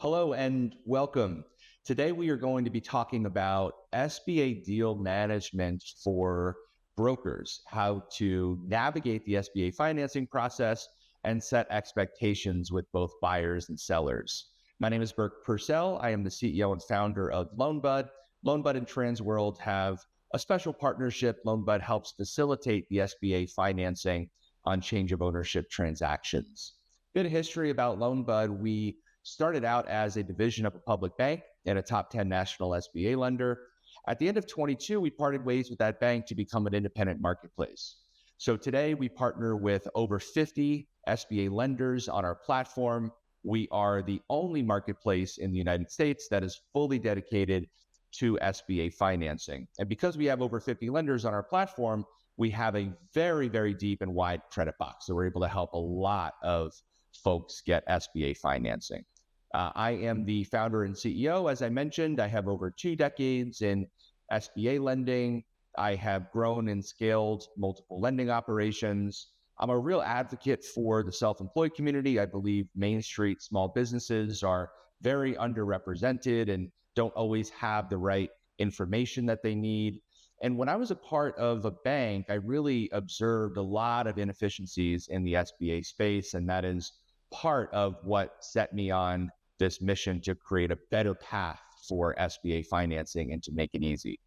Hello and welcome. Today we are going to be talking about SBA deal management for brokers, how to navigate the SBA financing process and set expectations with both buyers and sellers. My name is Burke Purcell. I am the CEO and founder of LoanBud. LoanBud and Transworld have a special partnership. LoanBud helps facilitate the SBA financing on change of ownership transactions. Bit of history about LoanBud. We started out as a division of a public bank and a top 10 national SBA lender. At the end of 22, we parted ways with that bank to become an independent marketplace. So today we partner with over 50 SBA lenders on our platform. We are the only marketplace in the United States that is fully dedicated to SBA financing. And because we have over 50 lenders on our platform, we have a very, very deep and wide credit box. So we're able to help a lot of folks get SBA financing. I am the founder and CEO. As I mentioned, I have over 2 decades in SBA lending. I have grown and scaled multiple lending operations. I'm a real advocate for the self-employed community. I believe Main Street small businesses are very underrepresented and don't always have the right information that they need. And when I was a part of a bank, I really observed a lot of inefficiencies in the SBA space, and that is part of what set me on this mission to create a better path for SBA financing and to make it easy.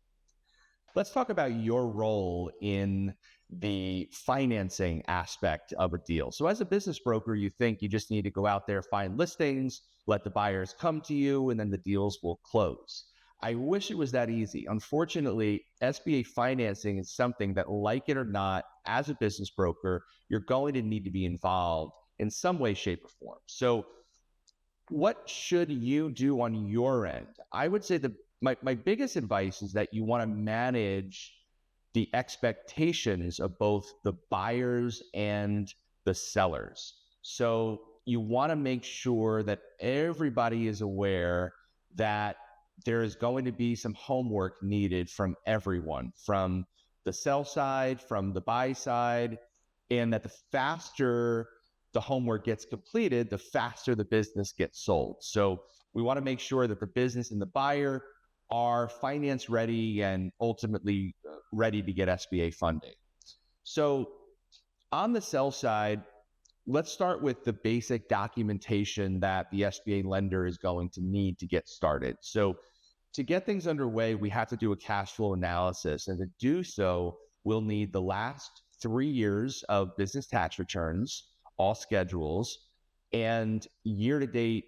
Let's talk about your role in the financing aspect of a deal. So as a business broker, you think you just need to go out there, find listings, let the buyers come to you, and then the deals will close. I wish it was that easy. Unfortunately, SBA financing is something that, like it or not, as a business broker, you're going to need to be involved in some way, shape, or form. So what should you do on your end? I would say my biggest advice is that you want to manage the expectations of both the buyers and the sellers. So you want to make sure that everybody is aware that there is going to be some homework needed from everyone, from the sell side, from the buy side, and that the faster the homework gets completed, the faster the business gets sold. So we want to make sure that the business and the buyer are finance ready and ultimately ready to get SBA funding. So on the sell side, let's start with the basic documentation that the SBA lender is going to need to get started. So to get things underway, we have to do a cash flow analysis. And to do so, we'll need the last 3 years of business tax returns, all schedules, and year-to-date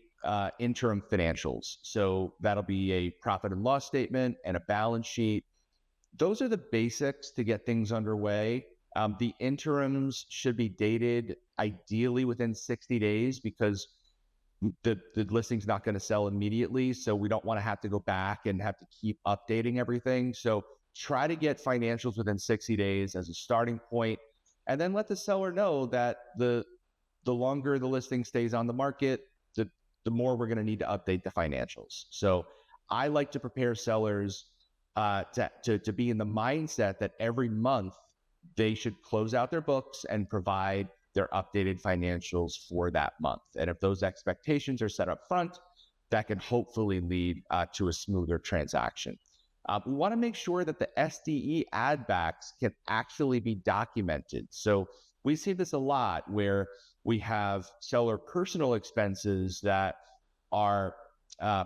interim financials. So that'll be a profit and loss statement and a balance sheet. Those are the basics to get things underway. The interims should be dated ideally within 60 days because the listing's not going to sell immediately. So we don't want to have to go back and have to keep updating everything. So try to get financials within 60 days as a starting point, and then let the seller know that the longer the listing stays on the market, the more we're going to need to update the financials. So I like to prepare sellers to be in the mindset that every month they should close out their books and provide their updated financials for that month. And if those expectations are set up front, that can hopefully lead to a smoother transaction. We want to make sure that the SDE add backs can actually be documented. So we see this a lot where we have seller personal expenses that are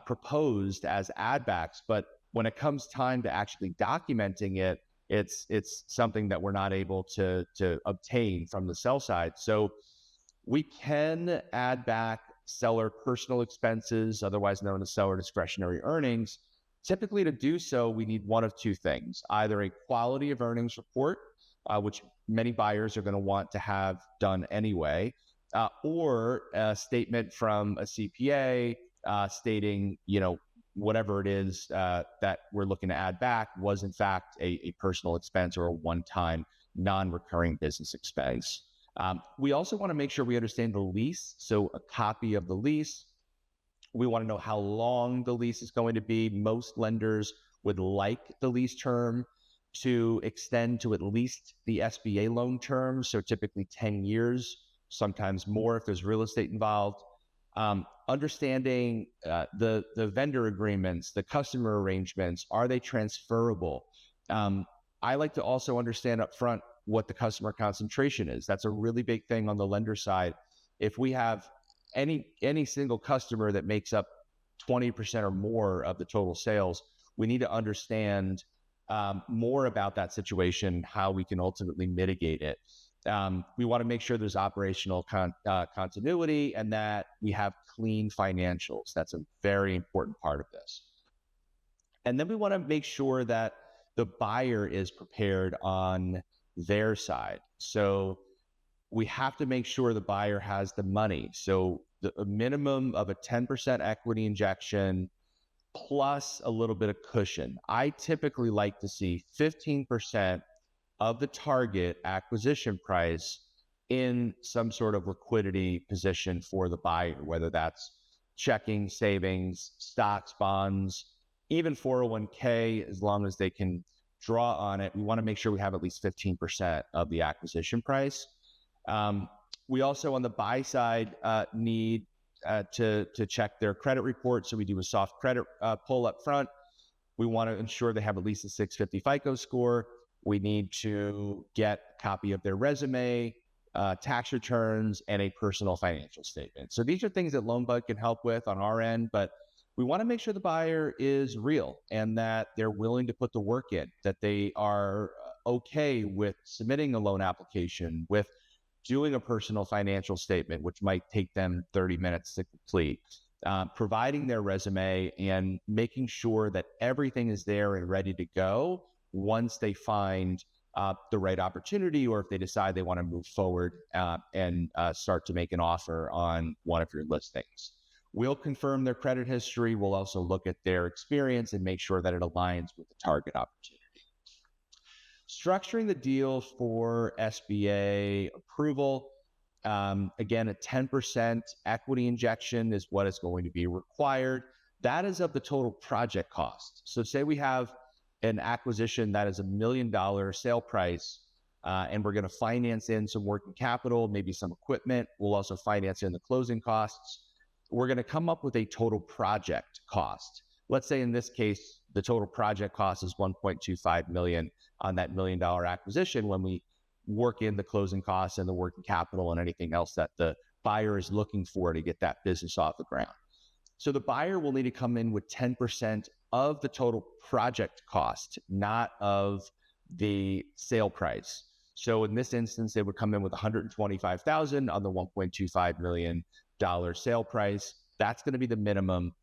proposed as add backs, but when it comes time to actually documenting it, it's something that we're not able to obtain from the sell side. So we can add back seller personal expenses, otherwise known as seller discretionary earnings. Typically, to do so, we need one of 2 things: either a quality of earnings report, which many buyers are going to want to have done anyway, or a statement from a CPA stating, whatever it is that we're looking to add back was in fact a personal expense or a one-time non-recurring business expense. We also want to make sure we understand the lease. So a copy of the lease. We want to know how long the lease is going to be. Most lenders would like the lease term to extend to at least the SBA loan term. So typically 10 years, sometimes more if there's real estate involved. understanding the vendor agreements, the customer arrangements, are they transferable? I like to also understand up front what the customer concentration is. That's a really big thing on the lender side. If we have any single customer that makes up 20% or more of the total sales, we need to understand more about that situation, how we can ultimately mitigate it. We want to make sure there's operational continuity and that we have clean financials. That's a very important part of this. And then we want to make sure that the buyer is prepared on their side. So we have to make sure the buyer has the money. So a minimum of a 10% equity injection plus a little bit of cushion. I typically like to see 15% of the target acquisition price in some sort of liquidity position for the buyer, whether that's checking, savings, stocks, bonds, even 401k, as long as they can draw on it. We want to make sure we have at least 15% of the acquisition price. We also, on the buy side, need to check their credit report. So we do a soft credit pull up front. We want to ensure they have at least a 650 FICO score. We need to get a copy of their resume, tax returns, and a personal financial statement. So these are things that LoanBud can help with on our end, but we want to make sure the buyer is real and that they're willing to put the work in, that they are okay with submitting a loan application, with doing a personal financial statement, which might take them 30 minutes to complete, providing their resume and making sure that everything is there and ready to go once they find the right opportunity, or if they decide they want to move forward and start to make an offer on one of your listings. We'll confirm their credit history. We'll also look at their experience and make sure that it aligns with the target opportunity. Structuring the deal for SBA approval. Again, a 10% equity injection is what is going to be required. That is of the total project cost. So say we have an acquisition that is $1 million sale price, and we're going to finance in some working capital, maybe some equipment. We'll also finance in the closing costs. We're going to come up with a total project cost. Let's say in this case, the total project cost is $1.25 million on that $1 million acquisition when we work in the closing costs and the working capital and anything else that the buyer is looking for to get that business off the ground. So the buyer will need to come in with 10% of the total project cost, not of the sale price. So in this instance, they would come in with $125,000 on the $1.25 million sale price. That's going to be the minimum,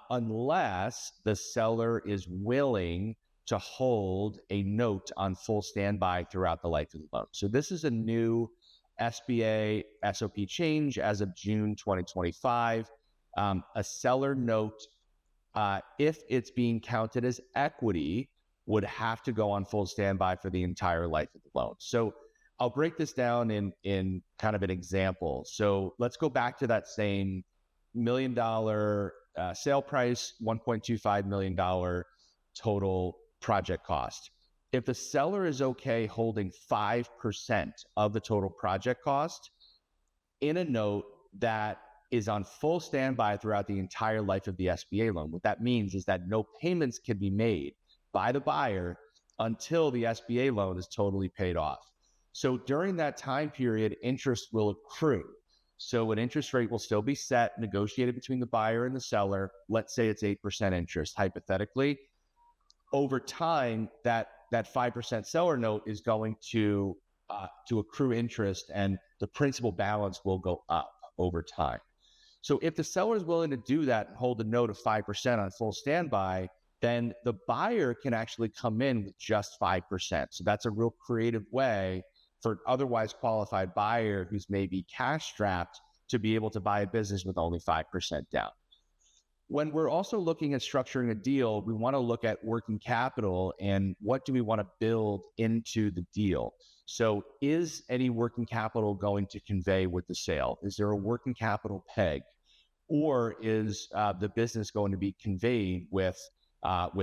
unless the seller is willing to hold a note on full standby throughout the life of the loan. So this is a new SBA SOP change as of June 2025. A seller note, if it's being counted as equity, would have to go on full standby for the entire life of the loan. So I'll break this down in kind of an example. So let's go back to that same $1 million sale price, $1.25 million total project cost. If the seller is okay holding 5% of the total project cost in a note that is on full standby throughout the entire life of the SBA loan, what that means is that no payments can be made by the buyer until the SBA loan is totally paid off. So during that time period, interest will accrue. So an interest rate will still be set, negotiated between the buyer and the seller. Let's say it's 8% interest, hypothetically. Over time, that 5% seller note is going to accrue interest, and the principal balance will go up over time. So if the seller is willing to do that and hold a note of 5% on full standby, then the buyer can actually come in with just 5%. So that's a real creative way for an otherwise qualified buyer who's maybe cash strapped to be able to buy a business with only 5% down. When we're also looking at structuring a deal, we want to look at working capital and what do we want to build into the deal. So is any working capital going to convey with the sale? Is there a working capital peg? Or is the business going to be conveyed with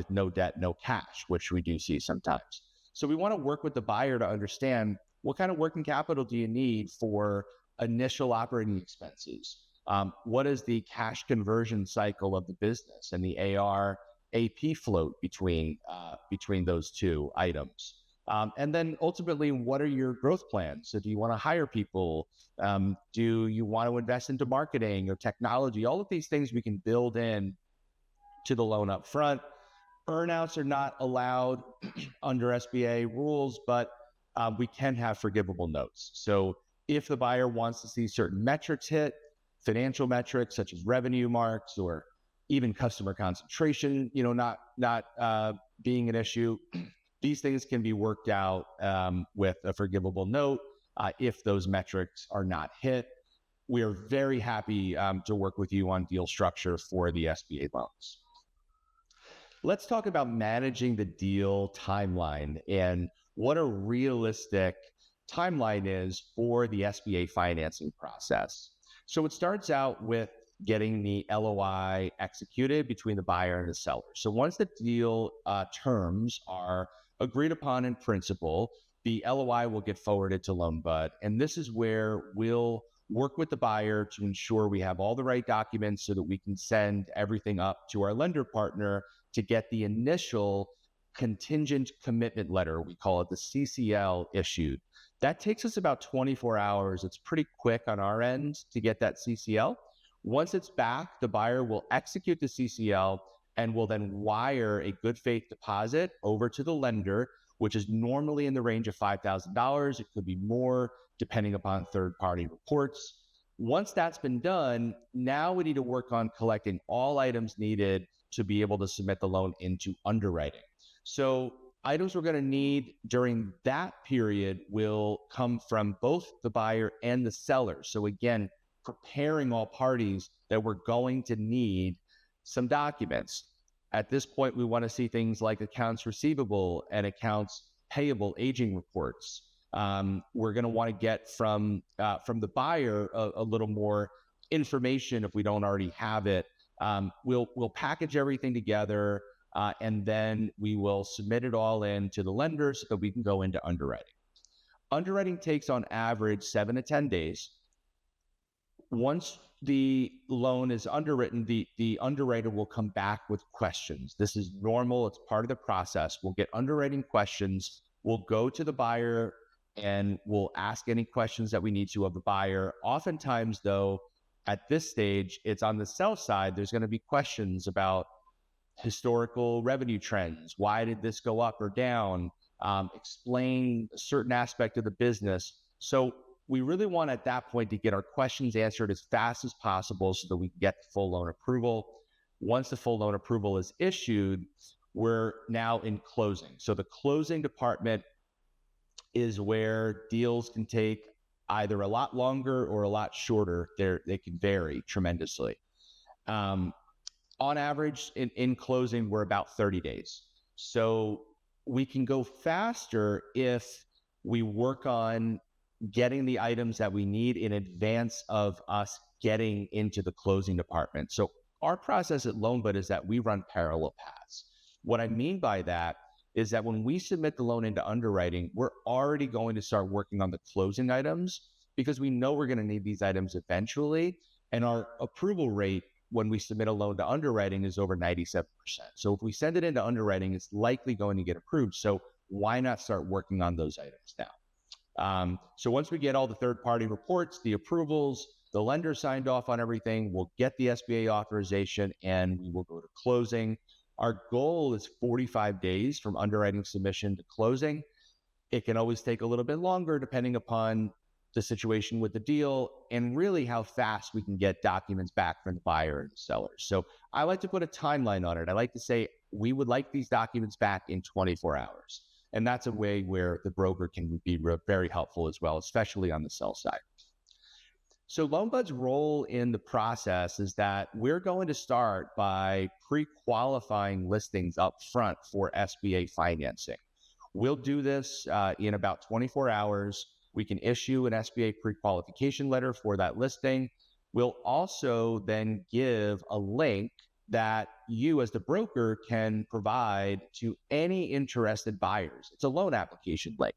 no debt, no cash, which we do see sometimes. So we want to work with the buyer to understand what kind of working capital do you need for initial operating expenses, What is the cash conversion cycle of the business and the AR AP float between those two items? And then ultimately, what are your growth plans? So do you want to hire people? Do you want to invest into marketing or technology? All of these things we can build in to the loan up front. Earnouts are not allowed under SBA rules, but we can have forgivable notes. So if the buyer wants to see certain metrics hit, financial metrics such as revenue marks or even customer concentration, not being an issue, these things can be worked out with a forgivable note if those metrics are not hit. We are very happy to work with you on deal structure for the SBA loans. Let's talk about managing the deal timeline and what a realistic timeline is for the SBA financing process. So it starts out with getting the LOI executed between the buyer and the seller. So once the deal terms are agreed upon in principle, the LOI will get forwarded to LoanBud. And this is where we'll work with the buyer to ensure we have all the right documents so that we can send everything up to our lender partner to get the initial contingent commitment letter, we call it the CCL, issued. That takes us about 24 hours. It's pretty quick on our end to get that CCL. Once it's back, the buyer will execute the CCL and will then wire a good faith deposit over to the lender, which is normally in the range of $5,000. It could be more depending upon third-party reports. Once that's been done, now we need to work on collecting all items needed to be able to submit the loan into underwriting. So items we're going to need during that period will come from both the buyer and the seller. So again, preparing all parties that we're going to need some documents. At this point, we want to see things like accounts receivable and accounts payable aging reports. We're going to want to get from the buyer a little more information if we don't already have it. We'll package everything together and then we will submit it all in to the lender so that we can go into underwriting. Underwriting takes on average 7 to 10 days. Once the loan is underwritten, the underwriter will come back with questions. This is normal. It's part of the process. We'll get underwriting questions. We'll go to the buyer and we'll ask any questions that we need to of the buyer. Oftentimes, though, at this stage, it's on the sell side. There's going to be questions about historical revenue trends. Why did this go up or down? Explain a certain aspect of the business. So we really want at that point to get our questions answered as fast as possible so that we can get full loan approval. Once the full loan approval is issued, we're now in closing. So the closing department is where deals can take either a lot longer or a lot shorter. They can vary tremendously. On average, in closing, we're about 30 days. So we can go faster if we work on getting the items that we need in advance of us getting into the closing department. So our process at LoanBud is that we run parallel paths. What I mean by that is that when we submit the loan into underwriting, we're already going to start working on the closing items because we know we're going to need these items eventually. And our approval rate when we submit a loan to underwriting is over 97%. So if we send it into underwriting, it's likely going to get approved. So why not start working on those items now? So once we get all the third-party reports, the approvals, the lender signed off on everything, we'll get the SBA authorization and we will go to closing. Our goal is 45 days from underwriting submission to closing. It can always take a little bit longer depending upon the situation with the deal and really how fast we can get documents back from the buyer and the seller. So I like to put a timeline on it. I like to say we would like these documents back in 24 hours. And that's a way where the broker can be very helpful as well, especially on the sell side. So LoanBud's role in the process is that we're going to start by pre-qualifying listings up front for SBA financing. We'll do this in about 24 hours. We can issue an SBA pre-qualification letter for that listing. We'll also then give a link that you as the broker can provide to any interested buyers. It's a loan application link,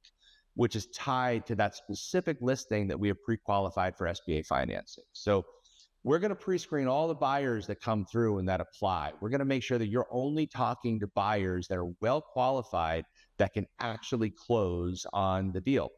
which is tied to that specific listing that we have pre-qualified for SBA financing. So We're going to pre-screen all the buyers that come through and that apply. We're going to make sure that you're only talking to buyers that are well qualified that can actually close on the deal.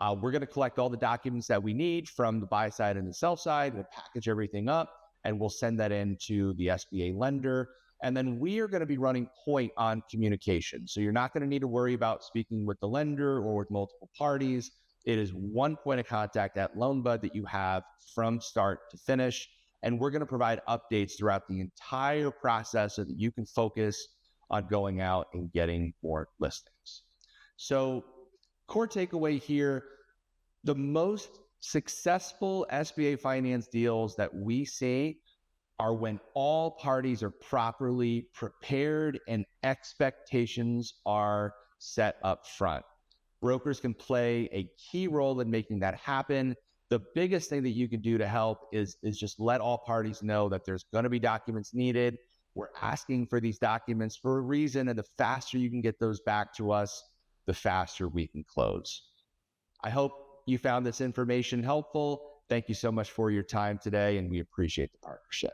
We're going to collect all the documents that we need from the buy side and the sell side. We'll package everything up and we'll send that into the SBA lender. And then we are going to be running point on communication. So you're not going to need to worry about speaking with the lender or with multiple parties. It is one point of contact at LoanBud that you have from start to finish. And we're going to provide updates throughout the entire process so that you can focus on going out and getting more listings. So core takeaway here, the most successful SBA finance deals that we see are when all parties are properly prepared and expectations are set up front. Brokers can play a key role in making that happen. The biggest thing that you can do to help is just let all parties know that there's going to be documents needed. We're asking for these documents for a reason, and the faster you can get those back to us, the faster we can close. I hope you found this information helpful. Thank you so much for your time today, and we appreciate the partnership.